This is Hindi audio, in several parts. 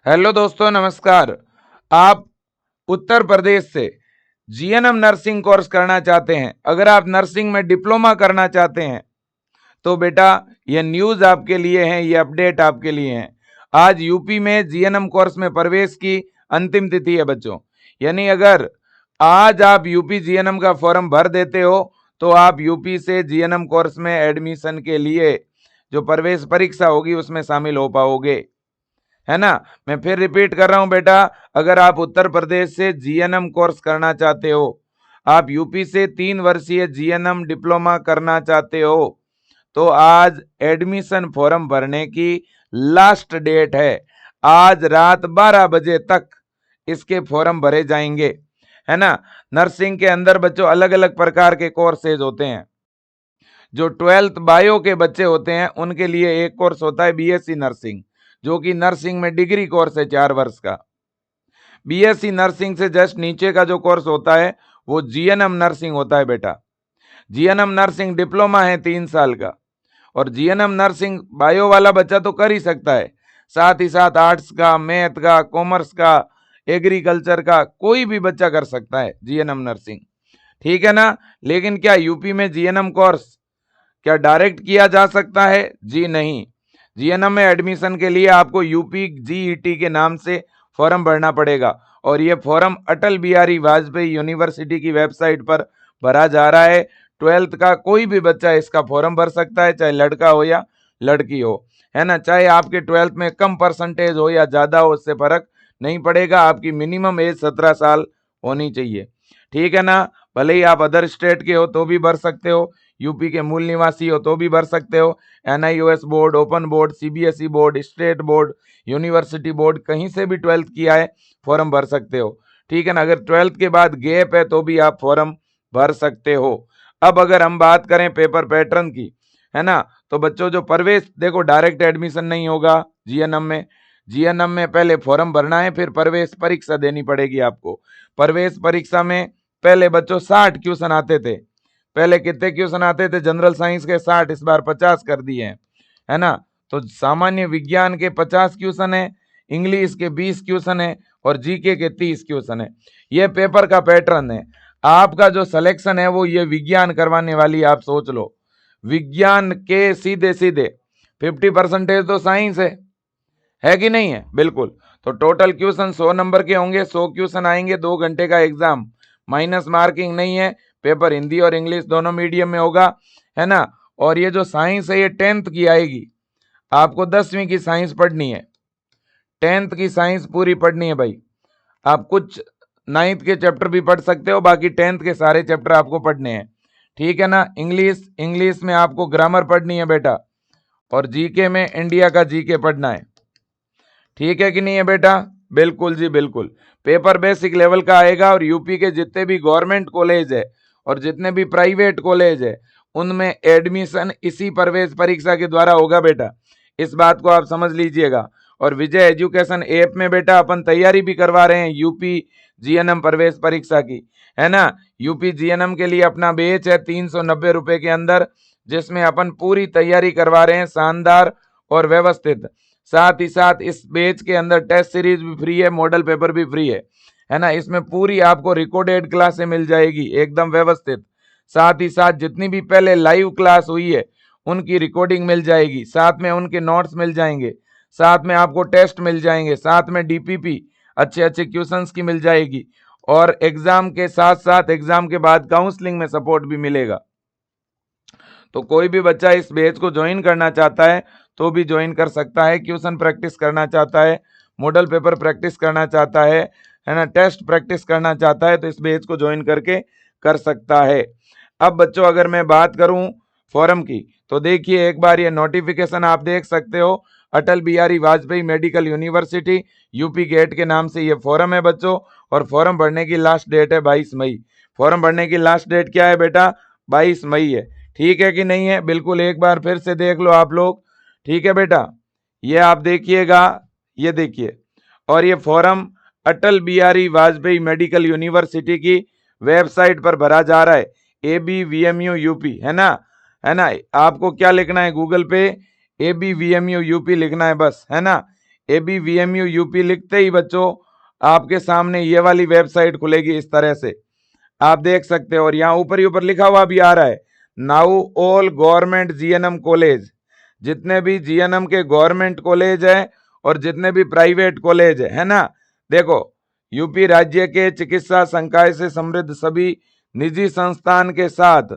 हेलो दोस्तों, नमस्कार। आप उत्तर प्रदेश से जीएनएम नर्सिंग कोर्स करना चाहते हैं, अगर आप नर्सिंग में डिप्लोमा करना चाहते हैं तो बेटा ये न्यूज़ आपके लिए है, ये अपडेट आपके लिए है। आज यूपी में जीएनएम कोर्स में प्रवेश की अंतिम तिथि है बच्चों। यानी अगर आज आप यूपी जीएनएम का फॉर्म भर देते हो तो आप यूपी से जीएनएम कोर्स में एडमिशन के लिए जो प्रवेश परीक्षा होगी उसमें शामिल हो पाओगे, है ना। मैं फिर रिपीट कर रहा हूं बेटा, अगर आप उत्तर प्रदेश से जीएनएम कोर्स करना चाहते हो, आप यूपी से 3 वर्षीय जीएनएम डिप्लोमा करना चाहते हो, तो आज एडमिशन फॉर्म भरने की लास्ट डेट है। आज रात 12 बजे तक इसके फॉर्म भरे जाएंगे, है ना। नर्सिंग के अंदर बच्चों अलग अलग प्रकार के कोर्सेज होते हैं। जो 12th बायो के बच्चे होते हैं उनके लिए एक कोर्स होता है बीएससी नर्सिंग, जो कि नर्सिंग में डिग्री कोर्स है 4 वर्ष का। बीएससी नर्सिंग से जस्ट नीचे का जो कोर्स होता है वो जीएनएम नर्सिंग होता है बेटा। जीएनएम नर्सिंग डिप्लोमा है 3 साल का, और जीएनएम नर्सिंग बायो वाला बच्चा तो कर ही सकता है, साथ ही साथ आर्ट्स का, मैथ का, कॉमर्स का, एग्रीकल्चर का, कोई भी बच्चा कर सकता है जीएनएम नर्सिंग, ठीक है ना। लेकिन क्या यूपी में जीएनएम कोर्स क्या डायरेक्ट किया जा सकता है? जी नहीं। जीएनएम में एडमिशन के लिए आपको यूपी जीईटी के नाम से फॉर्म भरना पड़ेगा, और ये फॉर्म अटल बिहारी वाजपेयी यूनिवर्सिटी की वेबसाइट पर भरा जा रहा है। 12th का कोई भी बच्चा इसका फॉर्म भर सकता है, चाहे लड़का हो या लड़की हो, है ना। चाहे आपके 12th में कम परसेंटेज हो या ज़्यादा हो, उससे फर्क नहीं पड़ेगा। आपकी मिनिमम एज 17 साल होनी चाहिए, ठीक है ना। भले ही आप अदर स्टेट के हो तो भी भर सकते हो, यूपी के मूल निवासी हो तो भी भर सकते हो। NIOS board, open board, CBSE board, state board, university board, कहीं से भी 12th किया है फॉर्म भर सकते हो, ठीक है ना। अगर 12th के बाद गैप है तो भी आप फॉर्म भर सकते हो। अब अगर हम बात करें पेपर पैटर्न की, है ना, तो बच्चों जो प्रवेश, देखो डायरेक्ट एडमिशन नहीं होगा जीएनएम में। जीएनएम में पहले फॉर्म भरना है, फिर प्रवेश परीक्षा देनी पड़ेगी आपको। प्रवेश परीक्षा में पहले बच्चों 60 क्वेश्चन आते थे। पहले कितने क्वेश्चन आते थे? जनरल साइंस के 60, इस बार 50 कर दिए हैं, है ना। तो सामान्य विज्ञान के 50 क्वेश्चन है, इंग्लिश के 20 क्वेश्चन है, और जीके के 30 क्वेश्चन है। ये पेपर का पैटर्न है। आपका जो सिलेक्शन है वो ये विज्ञान करवाने वाली, आप सोच लो, विज्ञान के सीधे सीधे 50% तो साइंस है कि नहीं है? बिल्कुल। तो टोटल क्वेश्चन 100 नंबर के होंगे, 100 क्वेश्चन आएंगे, 2 घंटे का एग्जाम, माइनस मार्किंग नहीं है। पेपर हिंदी और इंग्लिश दोनों मीडियम में होगा, है ना। और ये जो साइंस है ये 10th की आएगी, आपको 10वीं की साइंस पढ़नी है, 10th की साइंस पूरी पढ़नी है भाई। आप कुछ 9th के चैप्टर भी पढ़ सकते हो, बाकी 10th के सारे चैप्टर आपको पढ़ने हैं, ठीक है ना। इंग्लिश में आपको ग्रामर पढ़नी है बेटा, और जीके में इंडिया का जीके पढ़ना है, ठीक है कि नहीं है बेटा? बिल्कुल जी बिल्कुल। पेपर बेसिक लेवल का आएगा, और यूपी के जितने भी गवर्नमेंट कॉलेज है और जितने भी प्राइवेट कॉलेज है उनमें एडमिशन इसी प्रवेश परीक्षा के द्वारा होगा बेटा, इस बात को आप समझ लीजिएगा। और विजय एजुकेशन ऐप में बेटा अपन तैयारी भी करवा रहे हैं यूपी जीएनएम प्रवेश परीक्षा की, है ना। यूपी जीएनएम के लिए अपना बैच है 390 रुपए के अंदर, जिसमें अपन पूरी तैयारी करवा रहे हैं, शानदार और व्यवस्थित। साथ ही साथ इस बैच के अंदर टेस्ट सीरीज भी फ्री है, मॉडल पेपर भी फ्री है ना। इसमें पूरी आपको रिकॉर्डेड क्लासें मिल जाएगी एकदम व्यवस्थित। साथ ही साथ जितनी भी पहले लाइव क्लास हुई है उनकी रिकॉर्डिंग मिल जाएगी, साथ में उनके नोट्स मिल जाएंगे, साथ में आपको टेस्ट मिल जाएंगे, साथ में डीपीपी अच्छे अच्छे क्वेश्चंस की मिल जाएगी, और एग्जाम के साथ साथ एग्जाम के बाद काउंसलिंग में सपोर्ट भी मिलेगा। तो कोई भी बच्चा इस बैच को ज्वाइन करना चाहता है तो भी ज्वाइन कर सकता है। क्वेश्चन प्रैक्टिस करना चाहता है, मॉडल पेपर प्रैक्टिस करना चाहता है ना, टेस्ट प्रैक्टिस करना चाहता है, तो इस बैच को ज्वाइन करके कर सकता है। अब बच्चों अगर मैं बात करूं फॉरम की, तो देखिए एक बार ये नोटिफिकेशन आप देख सकते हो, Atal Bihari Vajpayee medical university UP gate के नाम से ये फॉरम है बच्चों, और फॉरम भरने की लास्ट डेट है 22 मई। फॉरम भरने की लास्ट डेट क्या है बेटा? 22 मई है, ठीक है कि नहीं है? बिल्कुल, एक बार फिर से देख लो आप लोग, ठीक है बेटा। ये आप देखिएगा, ये देखिए, और ये फॉर्म अटल बिहारी वाजपेयी मेडिकल यूनिवर्सिटी की वेबसाइट पर भरा जा रहा है, ABVMU यूपी, है ना, है ना। आपको क्या लिखना है गूगल पे? ABVMU यूपी लिखना है बस, है ना। ABVMU यूपी लिखते ही बच्चों आपके सामने ये वाली वेबसाइट खुलेगी इस तरह से, आप देख सकते हो। और यहाँ ऊपर ही ऊपर लिखा हुआ भी आ रहा है, now all government GNM college, जितने भी जीएनएम के गवर्नमेंट कॉलेज है और जितने भी प्राइवेट कॉलेज है ना, देखो यूपी राज्य के चिकित्सा संकाय से समृद्ध सभी निजी संस्थान के साथ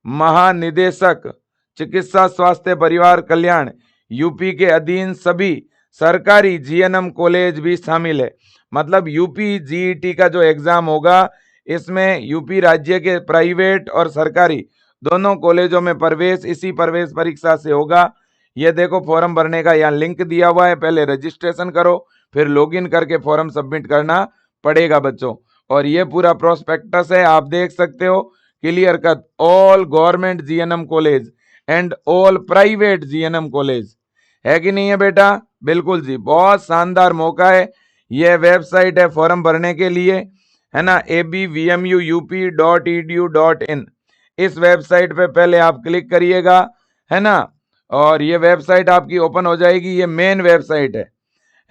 महानिदेशक चिकित्सा स्वास्थ्य परिवार कल्याण यूपी के अधीन सभी सरकारी जीएनएम कॉलेज भी शामिल है। मतलब यूपी जीईटी का जो एग्जाम होगा इसमें यूपी राज्य के प्राइवेट और सरकारी दोनों कॉलेजों में प्रवेश इसी प्रवेश परीक्षा से होगा। ये देखो फॉर्म भरने का यहाँ लिंक दिया हुआ है, पहले रजिस्ट्रेशन करो फिर लॉगिन करके फॉर्म सबमिट करना पड़ेगा बच्चों। और ये पूरा प्रोस्पेक्टस है, आप देख सकते हो clear cut, all government GNM college and all private GNM college, है कि नहीं है बेटा? बिल्कुल जी, बहुत शानदार मौका है। ये वेबसाइट है फॉर्म भरने के लिए, है ना, abvmuup.edu.in। इस वेबसाइट पे पहले आप क्लिक करिएगा, है ना, और ये वेबसाइट आपकी ओपन हो जाएगी। ये मेन वेबसाइट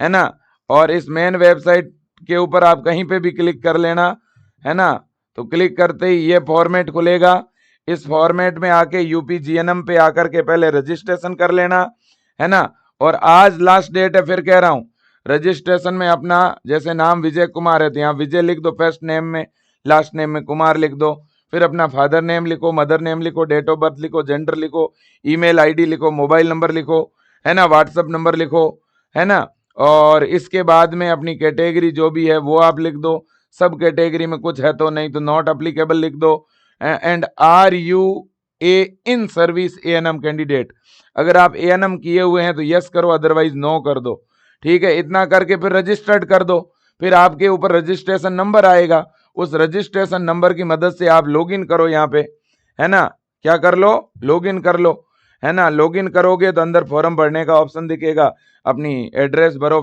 है ना, और इस मेन वेबसाइट के ऊपर आप कहीं पे भी क्लिक कर लेना, है ना। तो क्लिक करते ही ये फॉर्मेट खुलेगा, इस फॉर्मेट में आके यूपी जीएनएम पे आकर के पहले रजिस्ट्रेशन कर लेना, है ना। और आज लास्ट डेट है, फिर कह रहा हूं, रजिस्ट्रेशन में अपना जैसे नाम विजय कुमार है तो यहाँ विजय लिख दो फर्स्ट नेम में, लास्ट नेम में कुमार लिख दो, फिर अपना फादर नेम लिखो, मदर नेम लिखो, डेट ऑफ बर्थ लिखो, जेंडर लिखो, ईमेल आईडी लिखो, मोबाइल नंबर लिखो, है ना, व्हाट्सएप नंबर लिखो, है ना। और इसके बाद में अपनी कैटेगरी जो भी है वो आप लिख दो, सब कैटेगरी में कुछ है तो, नहीं तो नॉट अप्लीकेबल लिख दो। And are you a in service ANM candidate, अगर आप एएनएम किए हुए हैं तो यस करो, अदरवाइज नो कर दो, ठीक है। इतना करके फिर रजिस्टर्ड कर दो, फिर आपके ऊपर रजिस्ट्रेशन नंबर आएगा, उस रजिस्ट्रेशन नंबर की मदद से आप लॉगिन करो यहाँ पे, है ना, क्या कर लो, लॉगिन कर लो, है ना। लॉगिन करोगे तो अंदर फॉर्म भरने का ऑप्शन दिखेगा, अपनी एड्रेस भरो,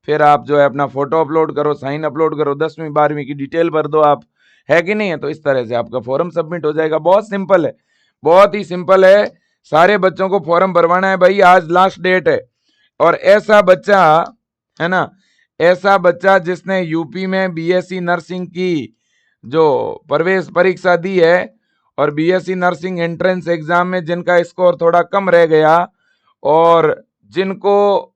फिर आप जो है अपना फोटो अपलोड करो, साइन अपलोड करो, 10वीं 12वीं की डिटेल भर दो आप, है कि नहीं है। तो इस तरह से आपका फॉर्म सबमिट हो जाएगा। बहुत सिंपल है, बहुत ही सिंपल है। सारे बच्चों को फॉर्म भरवाना है भाई, आज लास्ट डेट है। और ऐसा बच्चा, है ना, ऐसा बच्चा जिसने यूपी में बीएससी नर्सिंग की जो प्रवेश परीक्षा दी है और बीएससी नर्सिंग एंट्रेंस एग्जाम में जिनका स्कोर थोड़ा कम रह गया, और जिनको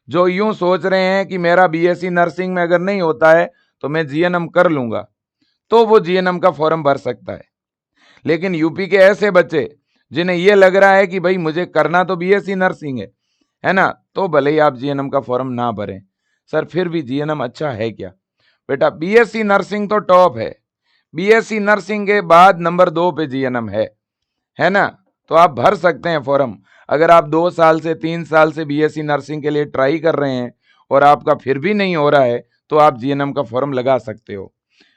जो यूं सोच रहे हैं कि मेरा बीएससी नर्सिंग में अगर नहीं होता है तो मैं जीएनएम कर लूंगा, तो वो जीएनएम का फॉर्म भर सकता है। लेकिन यूपी के ऐसे बच्चे जिन्हें ये लग रहा है कि भाई मुझे करना तो बीएससी नर्सिंग है ना, तो भले ही आप जीएनएम का फॉर्म ना भरें। सर फिर भी जीएनएम अच्छा है क्या? बेटा बीएससी नर्सिंग तो टॉप है, बीएससी नर्सिंग के बाद नंबर 2 पे जीएनएम है ना। तो आप भर सकते हैं फॉर्म। अगर आप 2 साल से 3 साल से बीएससी नर्सिंग के लिए ट्राई कर रहे हैं और आपका फिर भी नहीं हो रहा है तो आप जीएनएम का फॉर्म लगा सकते हो,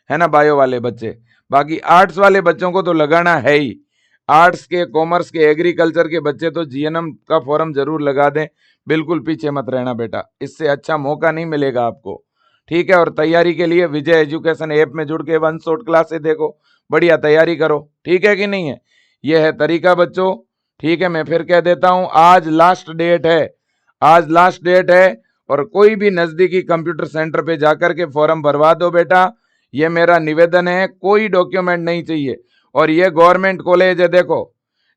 है ना, बायो वाले बच्चे। बाकी आर्ट्स वाले बच्चों को तो लगाना है ही, आर्ट्स के, कॉमर्स के, एग्रीकल्चर के बच्चे तो जीएनएम का फॉर्म जरूर लगा दें, बिल्कुल पीछे मत रहना बेटा, इससे अच्छा मौका नहीं मिलेगा आपको, ठीक है। और तैयारी के लिए विजय एजुकेशन ऐप में जुड़ के वन शॉट क्लासेस देखो, बढ़िया तैयारी करो, ठीक है कि नहीं है। यह है तरीका बच्चों, ठीक है। मैं फिर कह देता हूं, आज लास्ट डेट है, आज लास्ट डेट है। और कोई भी नजदीकी कंप्यूटर सेंटर पे जाकर के फॉर्म भरवा दो बेटा, ये मेरा निवेदन है, कोई डॉक्यूमेंट नहीं चाहिए। और ये गवर्नमेंट कॉलेज है, देखो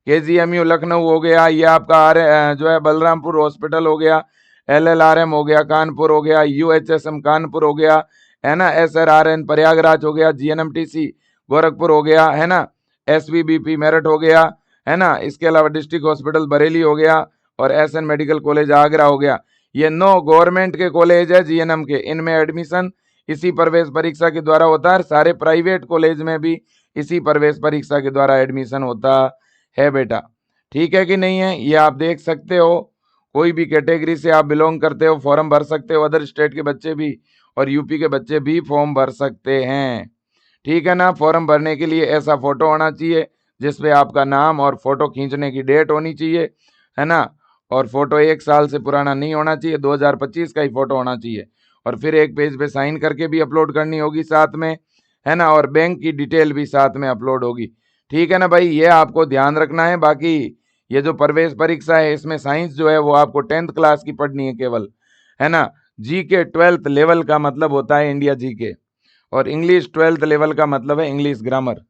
केजीएमयू लखनऊ हो गया, ये आपका जो है बलरामपुर हॉस्पिटल हो गया, एलएलआरएम हो गया कानपुर हो गया, यूएचएसएम कानपुर हो गया, है ना, एसआरआरएन प्रयागराज हो गया, जीएनएमटीसी गोरखपुर हो गया, है ना, एसवीबीपी मेरठ हो गया, है ना। इसके अलावा डिस्ट्रिक्ट हॉस्पिटल बरेली हो गया और एसएन मेडिकल कॉलेज आगरा हो गया। ये 9 गवर्नमेंट के कॉलेज है जीएनएम के, इनमें एडमिशन इसी प्रवेश परीक्षा के द्वारा होता है। सारे प्राइवेट कॉलेज में भी इसी प्रवेश परीक्षा के द्वारा एडमिशन होता है बेटा, ठीक है कि नहीं है। ये आप देख सकते हो, कोई भी कैटेगरी से आप बिलोंग करते हो फॉर्म भर सकते हो, अदर स्टेट के बच्चे भी और यूपी के बच्चे भी फॉर्म भर सकते हैं, ठीक है ना। फॉर्म भरने के लिए ऐसा फोटो होना चाहिए जिसपे आपका नाम और फोटो खींचने की डेट होनी चाहिए, है ना। और फोटो 1 साल से पुराना नहीं होना चाहिए, 2025 का ही फोटो होना चाहिए। और फिर एक पेज पे साइन करके भी अपलोड करनी होगी साथ में, है ना, और बैंक की डिटेल भी साथ में अपलोड होगी, ठीक है ना भाई। ये आपको ध्यान रखना है। बाकी ये जो प्रवेश परीक्षा है इसमें साइंस जो है वो आपको 10th क्लास की पढ़नी है केवल, है ना। जीके 12th लेवल का मतलब होता है इंडिया जीके, और इंग्लिश 12th लेवल का मतलब है इंग्लिश ग्रामर।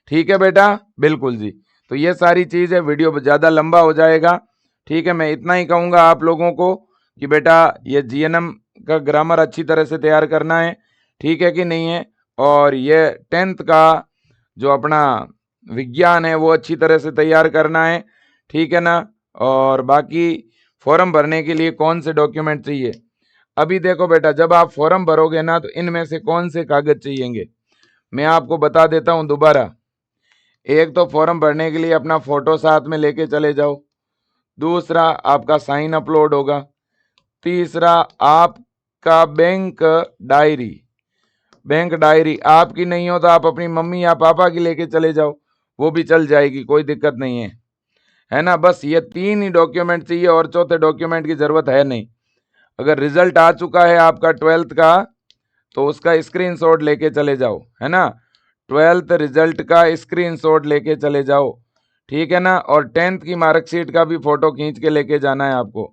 ठीक है बेटा, बिल्कुल जी। तो ये सारी चीज है, वीडियो ज़्यादा लंबा हो जाएगा। ठीक है, मैं इतना ही कहूँगा आप लोगों को कि बेटा ये जीएनएम का ग्रामर अच्छी तरह से तैयार करना है, ठीक है कि नहीं है। और ये 10th का जो अपना विज्ञान है वो अच्छी तरह से तैयार करना है, ठीक है ना। और बाकी फॉर्म भरने के लिए कौन से डॉक्यूमेंट चाहिए, अभी देखो बेटा, जब आप फॉर्म भरोगे ना तो इनमें से कौन से कागज चाहिएंगे मैं आपको बता देता हूं दोबारा। एक तो फॉर्म भरने के लिए अपना फोटो साथ में लेके चले जाओ, दूसरा आपका साइन अपलोड होगा, तीसरा आपका डायरी बैंक डायरी आपकी नहीं हो तो आप अपनी मम्मी या पापा की लेके चले जाओ, वो भी चल जाएगी, कोई दिक्कत नहीं है ना। बस ये 3 ही डॉक्यूमेंट चाहिए और चौथे डॉक्यूमेंट की जरूरत है नहीं। अगर रिजल्ट आ चुका है आपका 12th का तो उसका स्क्रीनशॉट लेके चले जाओ, है ना। 12th रिजल्ट का स्क्रीनशॉट लेके चले जाओ, ठीक है ना। और 10th की मार्कशीट का भी फोटो खींच के लेके जाना है आपको।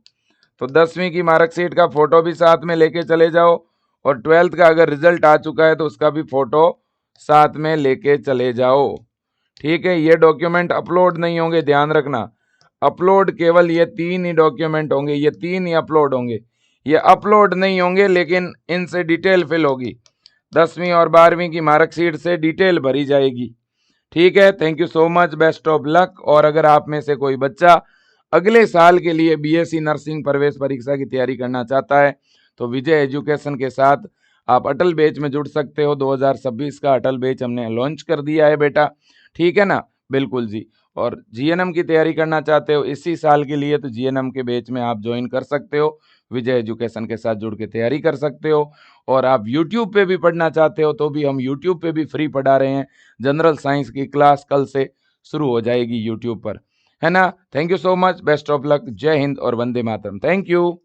तो 10वीं की मार्कशीट का फोटो भी साथ में लेके चले जाओ, और 12th का अगर रिजल्ट आ चुका है तो उसका भी फोटो साथ में लेके चले जाओ, ठीक है। ये डॉक्यूमेंट अपलोड नहीं होंगे, ध्यान रखना। अपलोड केवल ये 3 ही डॉक्यूमेंट होंगे, ये 3 ही अपलोड होंगे, ये अपलोड नहीं होंगे, लेकिन इनसे डिटेल फिल होगी। 10वीं और 12वीं की मार्कशीट से डिटेल भरी जाएगी, ठीक है। Thank you so much, best of luck. और अगर आप में से कोई बच्चा अगले साल के लिए बीएससी नर्सिंग प्रवेश परीक्षा की तैयारी करना चाहता है तो विजय एजुकेशन के साथ आप अटल बैच में जुड़ सकते हो। 2026 का अटल बैच हमने लॉन्च कर दिया है बेटा, ठीक है ना, बिल्कुल जी। और जीएनएम की तैयारी करना चाहते हो इसी साल के लिए तो जीएनएम के बैच में आप ज्वाइन कर सकते हो, विजय एजुकेशन के साथ जुड़ के तैयारी कर सकते हो। और आप यूट्यूब पे भी पढ़ना चाहते हो तो भी हम यूट्यूब पे भी फ्री पढ़ा रहे हैं। जनरल साइंस की क्लास कल से शुरू हो जाएगी यूट्यूब पर, है ना। Thank you so much, best of luck, जय हिंद और वंदे मातरम। Thank you.